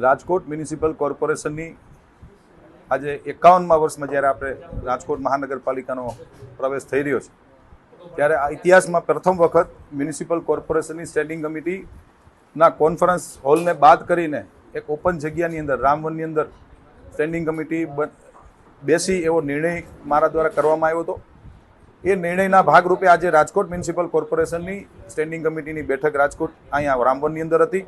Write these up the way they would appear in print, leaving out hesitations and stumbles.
Rajkot municipal કોર્પોરેશનની આજે 51મા વર્ષમાં જ્યારે આપણે રાજકોટ મહાનગરપાલિકાનો પ્રવેશ થઈ રહ્યો છે ત્યારે આ ઇતિહાસમાં પ્રથમ વખત મ્યુનિસિપલ કોર્પોરેશનની સ્ટેન્ડિંગ કમિટીના કોન્ફરન્સ હોલને બાદ કરીને એક ઓપન જગ્યાની અંદર રામવનની અંદર સ્ટેન્ડિંગ કમિટી બેસી એવો નિર્ણય મારા દ્વારા કરવામાં આવ્યો હતો। એ નિર્ણયના ભાગરૂપે આજે રાજકોટ મ્યુનિસિપલ કોર્પોરેશનની સ્ટેન્ડિંગ કમિટીની બેઠક રાજકોટ અહીંયા રામવનની અંદર હતી।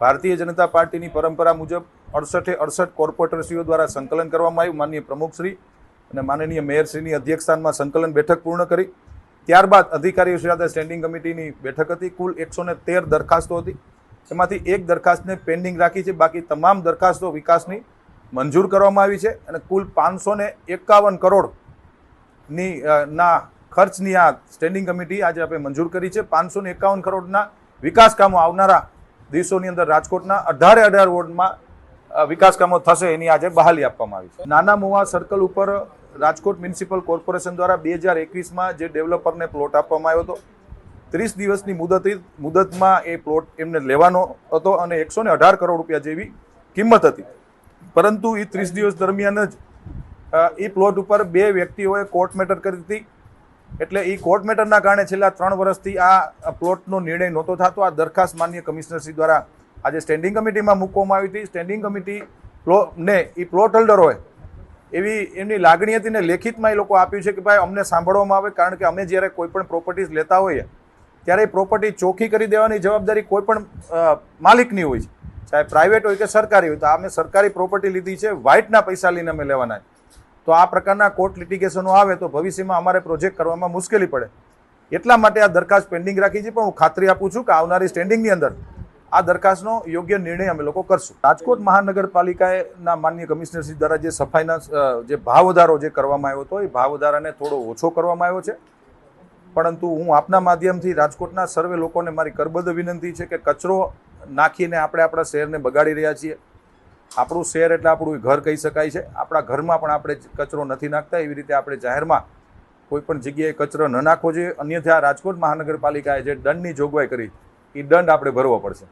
ભારતીય જનતા પાર્ટીની પરંપરા મુજબ 68 કોર્પોરેટરશ્રીઓ દ્વારા સંકલન કરવામાં આવ્યું। માનનીય પ્રમુખશ્રી અને માનનીય મેયરશ્રીની અધ્યક્ષસ્થાનમાં સંકલન બેઠક પૂર્ણ કરી ત્યારબાદ અધિકારીઓ સાથે સ્ટેન્ડિંગ કમિટીની બેઠક હતી। કુલ 113 દરખાસ્તો હતી, એમાંથી એક દરખાસ્તને પેન્ડિંગ રાખી છે, બાકી તમામ દરખાસ્તો વિકાસની મંજૂર કરવામાં આવી છે અને કુલ 551 કરોડની ખર્ચની આ સ્ટેન્ડિંગ કમિટી આજે આપણે મંજૂર કરી છે। 551 કરોડના વિકાસ કામો આવનારા દિવસોની અંદર રાજકોટના 18 વોર્ડમાં વિકાસ કામો થશે, એની આજે બહાલી આપવામાં આવી છે। નાના મુવા સર્કલ ઉપર રાજકોટ મ્યુનિસિપલ કોર્પોરેશન દ્વારા 2021માં જે ડેવલપરને પ્લોટ આપવામાં આવ્યો હતો, 30 દિવસની મુદતમાં એ પ્લોટ એમને લેવાનો હતો અને 118 કરોડ રૂપિયા જેવી કિંમત હતી, પરંતુ એ 30 દિવસ દરમિયાન જ એ પ્લોટ ઉપર 2 વ્યક્તિઓએ કોર્ટ મેટર કરી હતી। એટલે એ કોર્ટ મેટરના કારણે છેલ્લા 3 વર્ષથી આ પ્લોટનો નિર્ણય નહોતો થતો। આ દરખાસ્ત માનનીય કમિશનરશ્રી દ્વારા આજે સ્ટેન્ડિંગ કમિટીમાં મૂકવામાં આવી હતી। સ્ટેન્ડિંગ કમિટી ને એ પ્લોટ હોલ્ડર હોય એવી એમની લાગણી હતી ને લેખિતમાં એ લોકો આપ્યું છે કે ભાઈ અમને સાંભળવામાં આવે, કારણ કે અમે જ્યારે કોઈ પણ પ્રોપર્ટીઝ લેતા હોઈએ ત્યારે એ પ્રોપર્ટી ચોખ્ખી કરી દેવાની જવાબદારી કોઈ પણ માલિકની હોય છે, ચાહે પ્રાઇવેટ હોય કે સરકારી હોય। તો અમે સરકારી પ્રોપર્ટી લીધી છે, વ્હાઇટના પૈસા લઈને અમે લેવાના છે। તો આ પ્રકારના કોર્ટ લિટિગેશનો આવે તો ભવિષ્યમાં અમારે પ્રોજેક્ટ કરવામાં મુશ્કેલી પડે, એટલા માટે આ દરખાસ્ત પેન્ડિંગ રાખી છે। પણ હું ખાતરી આપું છું કે આવનારી સ્ટેન્ડિંગની અંદર આ દરખાસ્તનો યોગ્ય નિર્ણય અમે લોકો કરશું। રાજકોટ મહાનગરપાલિકાના માનનીય કમિશનરશ્રી દ્વારા જે સફાઈના જે ભાવ વધારો જે કરવામાં આવ્યો હતો, એ ભાવ વધારાને થોડો ઓછો કરવામાં આવ્યો છે, પરંતુ હું આપના માધ્યમથી રાજકોટના સર્વે લોકોને મારી કરબદ્ધ વિનંતી છે કે કચરો નાખીને આપણે આપણા શહેરને બગાડી રહ્યા છીએ। આપણું શહેર એટલે આપણું ઘર કહી શકાય છે। આપણા ઘરમાં પણ આપણે કચરો નથી નાખતા, એવી રીતે આપણે જાહેરમાં કોઈ પણ જગ્યાએ કચરો ન નાખવો જોઈએ, અન્યથા રાજકોટ મહાનગરપાલિકાએ જે દંડની જોગવાઈ કરી એ દંડ આપણે ભરવો પડશે।